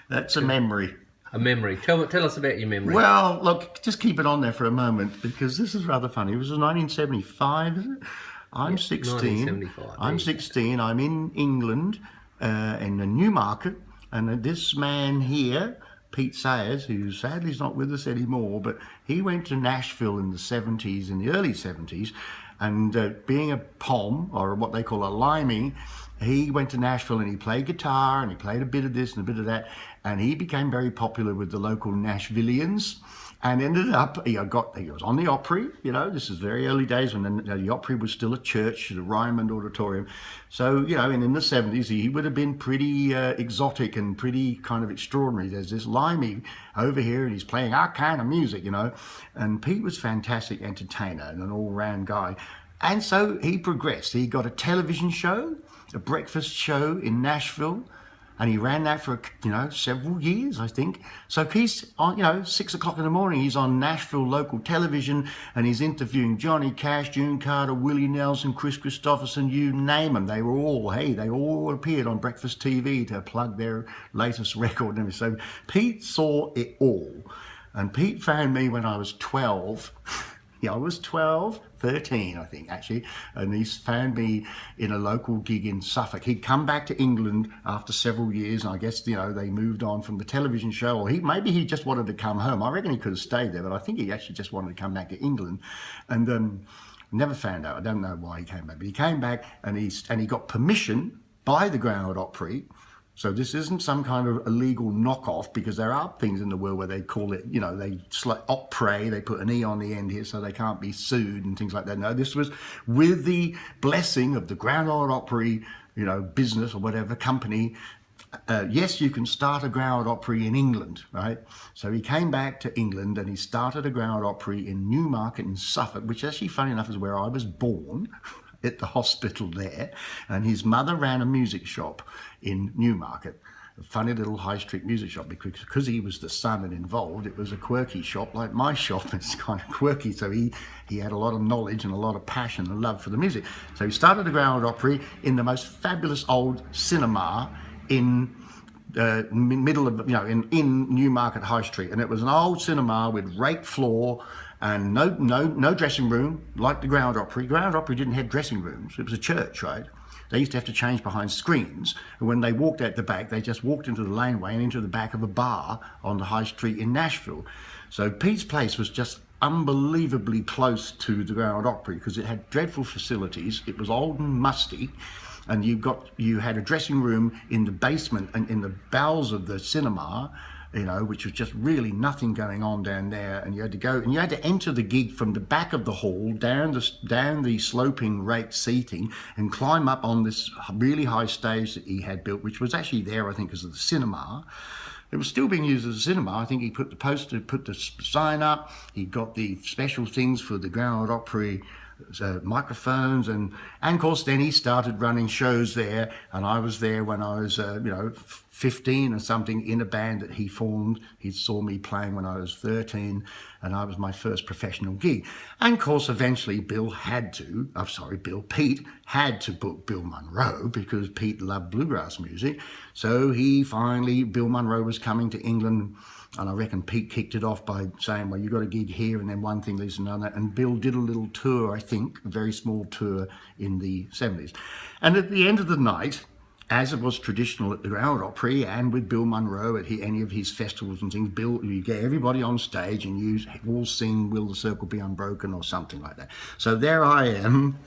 That's a memory. A memory. Tell us about your memory. Well, look, just keep it on there for a moment because this is rather funny. It was 1975, is it? I'm Yeah, 16. 1975. There I'm you go. 16. I'm in England, in the Newmarket, and this man here, Pete Sayers, who sadly is not with us anymore, but he went to Nashville in the 70s, in the early 70s, and being a pom, or what they call a limey, he went to Nashville and he played guitar and he played a bit of this and a bit of that, and he became very popular with the local Nashvillians, and ended up he was on the Opry. This is very early days when the Opry was still a church, the Ryman Auditorium. So and in the 70s he would have been pretty exotic and pretty kind of extraordinary. There's this limey over here and he's playing our kind of music, and Pete was fantastic entertainer and an all-round guy. And so he progressed. He got a television show, a breakfast show in Nashville, and he ran that for several years, I think. So he's on 6 o'clock in the morning, he's on Nashville local television, and he's interviewing Johnny Cash, June Carter, Willie Nelson, Chris Christopherson, you name them. They all appeared on breakfast TV to plug their latest record. And so Pete saw it all, and Pete found me when I was 12. Yeah, I was 12, 13, I think, actually, and he found me in a local gig in Suffolk. He'd come back to England after several years, and I guess, they moved on from the television show, or maybe he just wanted to come home. I reckon he could have stayed there, but I think he actually just wanted to come back to England, and never found out. I don't know why he came back, but he came back, and he got permission by the Grand Ole Opry. So this isn't some kind of illegal knockoff, because there are things in the world where they call it, Opry, they put an E on the end here so they can't be sued and things like that. No, this was with the blessing of the Grand Ole Opry, business or whatever company. Yes, you can start a Grand Ole Opry in England, right? So he came back to England and he started a Grand Ole Opry in Newmarket in Suffolk, which actually, funny enough, is where I was born. At the hospital there, and his mother ran a music shop in Newmarket, a funny little high street music shop, because he was the son and involved. It was a quirky shop like my shop. It's kind of quirky, so he had a lot of knowledge and a lot of passion and love for the music. So he started the Grand Ole Opry in the most fabulous old cinema in middle of in Newmarket High Street, and it was an old cinema with raked floor and no dressing room like the Grand Opry. Grand Opry didn't have dressing rooms. It was a church, right? They used to have to change behind screens, and when they walked out the back, they just walked into the laneway and into the back of a bar on the high street in Nashville. So Pete's place was just unbelievably close to the Grand Opry because it had dreadful facilities. It was old and musty, and you had a dressing room in the basement and in the bowels of the cinema, which was just really nothing going on down there. And you had to enter the gig from the back of the hall, down the sloping raked seating, and climb up on this really high stage that he had built, which was actually there, I think, because of the cinema. It was still being used as a cinema. I think he put the sign up. He got the special things for the Grand Ole Opry microphones, and of course then he started running shows there, and I was there when I was 15 or something in a band that he formed. He saw me playing when I was 13, and I was my first professional gig. And of course eventually Pete had to book Bill Monroe, because Pete loved bluegrass music. So Bill Monroe was coming to England, and I reckon Pete kicked it off by saying, well, you got a gig here, and then one thing leads to another. And Bill did a little tour, I think, a very small tour in the 70s. And at the end of the night, as it was traditional at the Grand Opry and with Bill Monroe at any of his festivals and things, you get everybody on stage and you all sing Will the Circle Be Unbroken or something like that. So there I am,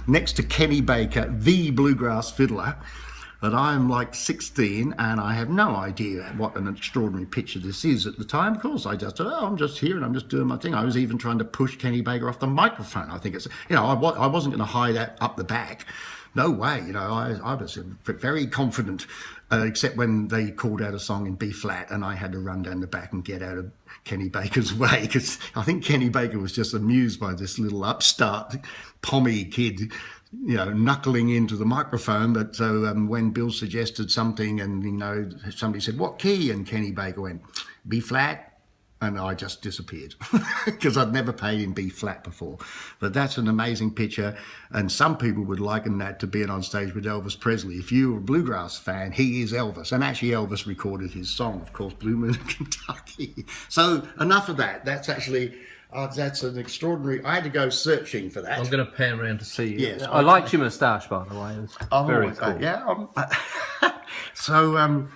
next to Kenny Baker, the bluegrass fiddler, that I'm like 16 and I have no idea what an extraordinary picture this is at the time. Of course, I just thought, I'm just here and I'm just doing my thing. I was even trying to push Kenny Baker off the microphone. I think I wasn't going to hide that up the back. No way, I was very confident, except when they called out a song in B flat and I had to run down the back and get out of Kenny Baker's way, because I think Kenny Baker was just amused by this little upstart pommy kid, knuckling into the microphone. But so when Bill suggested something and, somebody said, what key? And Kenny Baker went, B flat. and I just disappeared because I'd never played in B flat before. But that's an amazing picture, and some people would liken that to being on stage with Elvis Presley. If you're a bluegrass fan, he is Elvis, and actually Elvis recorded his song, of course, Blue Moon of Kentucky. So enough of that. That's actually that's an extraordinary. I had to go searching for that. I'm going to pan around to see you. Yes, I liked your moustache, by the way. It was very cool. Yeah. So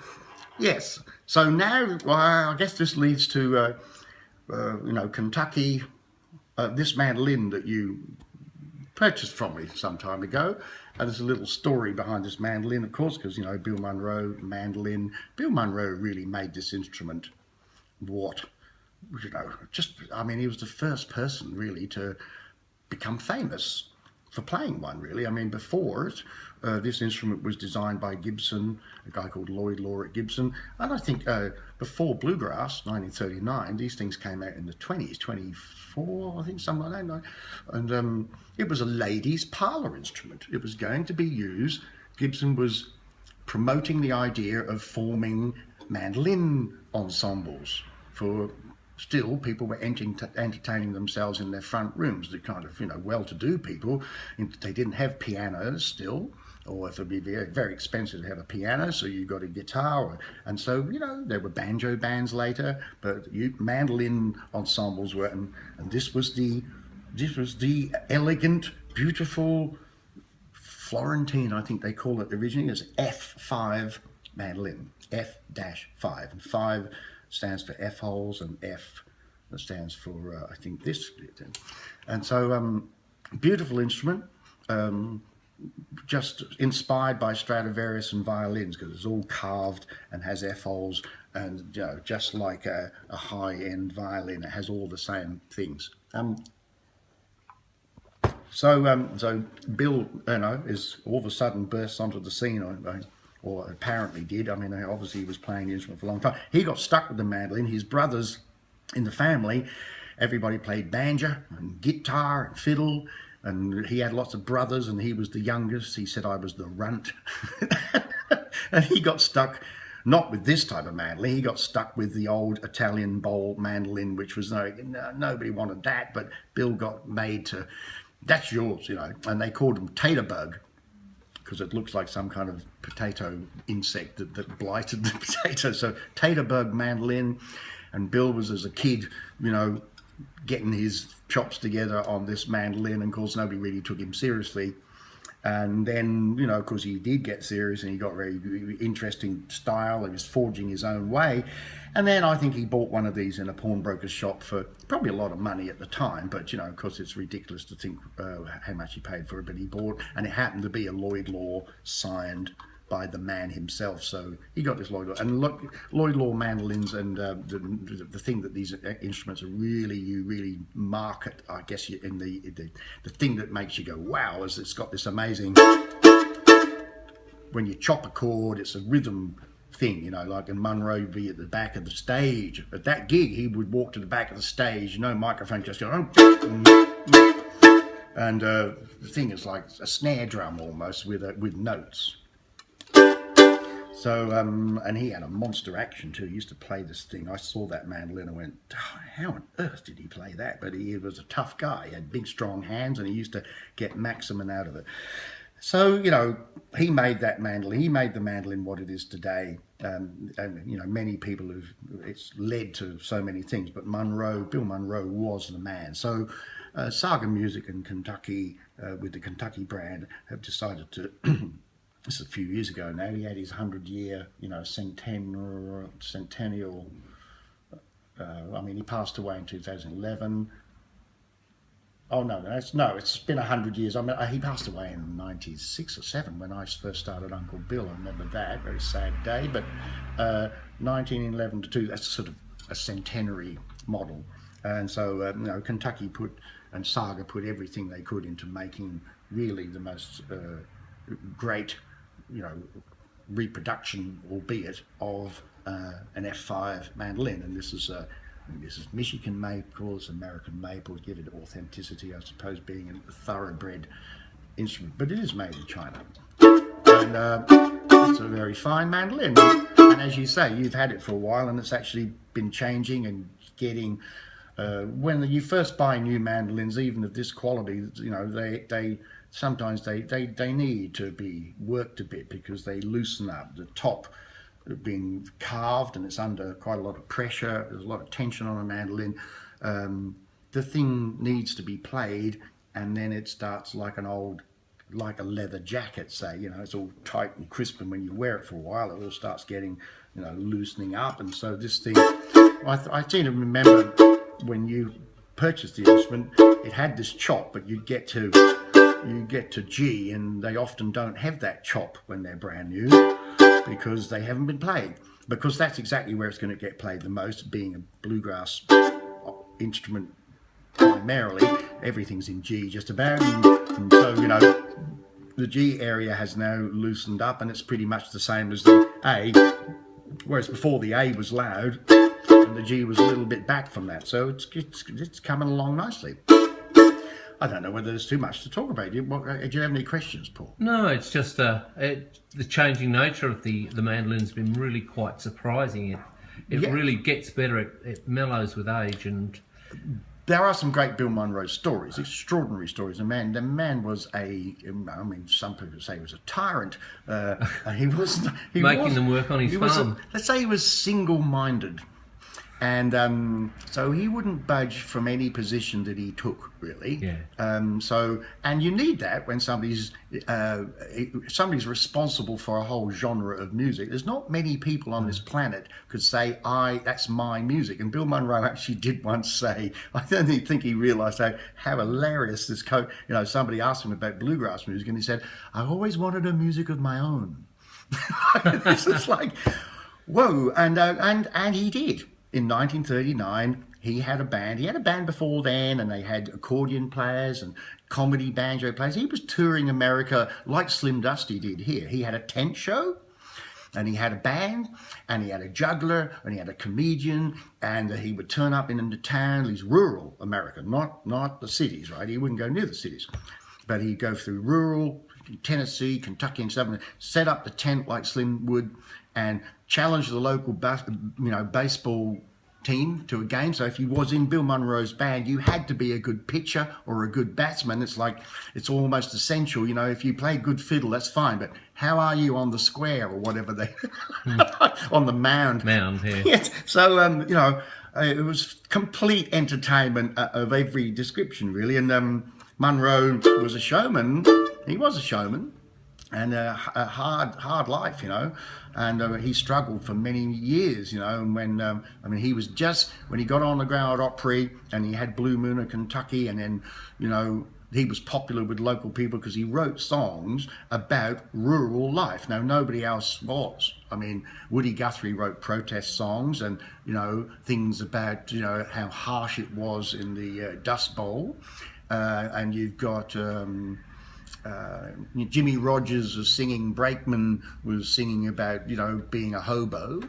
yes. So now, I guess this leads to, Kentucky, this mandolin that you purchased from me some time ago. And there's a little story behind this mandolin, of course, because, Bill Monroe, mandolin. Bill Monroe really made this instrument he was the first person really to become famous for playing one, really. I mean, before it, this instrument was designed by Gibson, a guy called Lloyd Law at Gibson. And I think before Bluegrass, 1939, these things came out in the 20s, 24, I think, something like that. And it was a ladies' parlour instrument. It was going to be used. Gibson was promoting the idea of forming mandolin ensembles for... Still, people were entertaining themselves in their front rooms. The kind of, well-to-do people, they didn't have pianos still, or if it'd be very, very expensive to have a piano, so you got a guitar, and so there were banjo bands later, but mandolin ensembles were, and this was the elegant, beautiful Florentine, I think they call it originally, as F5 mandolin, F-5, and 5 stands for F holes, and F that stands for I think this. And so beautiful instrument, just inspired by Stradivarius and violins, because it's all carved and has F holes, and just like a high-end violin, it has all the same things. So Bill, is all of a sudden bursts onto the scene, or apparently did. I mean, obviously he was playing the instrument for a long time. He got stuck with the mandolin. His brothers in the family, everybody played banjo and guitar and fiddle, and he had lots of brothers, and he was the youngest. He said, I was the runt. And he got stuck, not with this type of mandolin, he got stuck with the old Italian bowl mandolin, which was nobody wanted that, but Bill got made to, that's yours, and they called him Taterbug, because it looks like some kind of potato insect that blighted the potato. So Taterbug mandolin, and Bill was, as a kid, getting his chops together on this mandolin, and of course nobody really took him seriously. And then, of course he did get serious, and he got very interesting style. He was forging his own way. And then I think he bought one of these in a pawnbroker's shop for probably a lot of money at the time. But, of course it's ridiculous to think how much he paid for it. But he bought, and it happened to be a Lloyd Law signed by the man himself. So he got this Lloyd Law. And look, Lloyd Law mandolins, and the thing that these instruments are really, you really market, I guess, in the thing that makes you go, wow, is it's got this amazing, when you chop a chord, it's a rhythm thing, like in Monroe would be at the back of the stage. At that gig, he would walk to the back of the stage, microphone, just going, and the thing is like a snare drum almost with notes. So, and he had a monster action too. He used to play this thing. I saw that mandolin and went, oh, how on earth did he play that? But he was a tough guy. He had big, strong hands, and he used to get maximum out of it. So, he made that mandolin. He made the mandolin what it is today. And many people it's led to so many things. But Bill Monroe was the man. So, Saga Music in Kentucky, with the Kentucky brand, have decided to... This is a few years ago now. He had his 100-year, centennial. He passed away in 2011. Oh no, it's been 100 years. He passed away in 96 or 7 when I first started Uncle Bill. I remember that, very sad day. But 1911 to 2, that's sort of a centenary model. And so Kentucky and Saga put everything they could into making really the most great, reproduction, albeit, of an F5 mandolin. And this is Michigan maple, it's American maple, give it authenticity, I suppose, being a thoroughbred instrument. But it is made in China, and it's a very fine mandolin. And as you say, you've had it for a while, and it's actually been changing and getting. When you first buy new mandolins, even of this quality, you know, they sometimes they need to be worked a bit because they loosen up. The top being carved and it's under quite a lot of pressure. There's a lot of tension on a mandolin. The thing needs to be played, and then it starts like a leather jacket, say, you know, it's all tight and crisp, and when you wear it for a while, it all starts getting, you know, loosening up. And so this thing, I seem to remember when you purchased the instrument, it had this chop, but you get to G, and they often don't have that chop when they're brand new because they haven't been played. Because that's exactly where it's going to get played the most, being a bluegrass instrument primarily. Everything's in G just about, and so, you know, the G area has now loosened up, and it's pretty much the same as the A, whereas before the A was loud and the G was a little bit back from that. So it's coming along nicely. I don't know whether there's too much to talk about. Do you have any questions, Paul? No, it's just the changing nature of the mandolin's been really quite surprising. It really gets better. It mellows with age, and there are some great Bill Monroe stories, extraordinary stories. The man was some people say he was a tyrant. He was making them work on his farm. Let's say he was single-minded. And so he wouldn't budge from any position that he took, really. Yeah. And you need that when somebody's responsible for a whole genre of music. There's not many people on this planet could say, that's my music. And Bill Monroe actually did once say, I don't think he realised how hilarious this somebody asked him about bluegrass music, and he said, I always wanted a music of my own. This is like, whoa, and he did. In 1939, he had a band. He had a band before then, and they had accordion players and comedy banjo players. He was touring America like Slim Dusty did here. He had a tent show, and he had a band, and he had a juggler, and he had a comedian, and he would turn up into town. He's rural America, not the cities, right? He wouldn't go near the cities, but he'd go through rural Tennessee, Kentucky, and stuff, and set up the tent like Slim would, and challenge the local baseball team to a game. So if you was in Bill Monroe's band, you had to be a good pitcher or a good batsman. It's almost essential. You know, if you play good fiddle, that's fine, but how are you on the square or whatever on the mound? Mound, yeah. Yes. So it was complete entertainment of every description, really. And Monroe was a showman. He was a showman. And a hard life, you know, and he struggled for many years, you know. And when he was when he got on the ground at Opry, and he had Blue Moon of Kentucky, and then, you know, he was popular with local people because he wrote songs about rural life. Now, nobody else was. I mean, Woody Guthrie wrote protest songs, and, you know, things about, you know, how harsh it was in the Dust Bowl, and you've got. Jimmy Rogers was singing, Brakeman was singing about, you know, being a hobo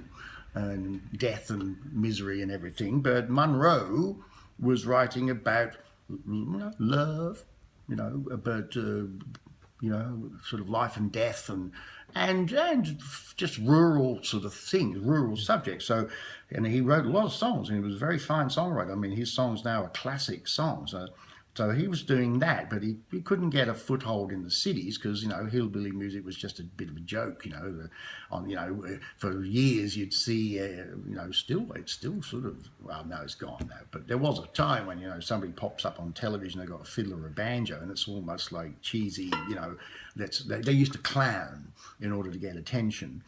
and death and misery and everything. But Monroe was writing about love, you know, about, sort of life and death and just rural sort of things, rural subjects. So, and he wrote a lot of songs, and he was a very fine songwriter. I mean, his songs now are classic songs. So he was doing that, but he couldn't get a foothold in the cities because, you know, hillbilly music was just a bit of a joke, you know. For years you'd see, it's still sort of, well, no, it's gone now. But there was a time when, you know, somebody pops up on television, they got a fiddle or a banjo, and it's almost like cheesy, you know. They used to clown in order to get attention.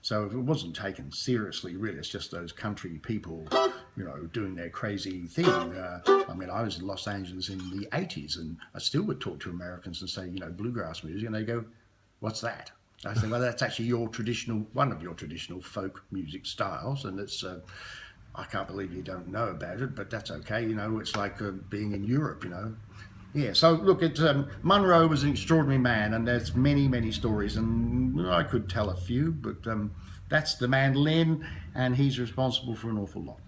So it wasn't taken seriously, really. It's just those country people, you know, doing their crazy thing. I mean, I was in Los Angeles in the 80s, and I still would talk to Americans and say, you know, bluegrass music, and they go, what's that? I say, well, that's actually one of your traditional folk music styles, and it's, I can't believe you don't know about it, but that's okay. You know, it's like being in Europe, you know. Yeah, so look, Monroe was an extraordinary man, and there's many, many stories, and I could tell a few, but that's the mandolin, and he's responsible for an awful lot.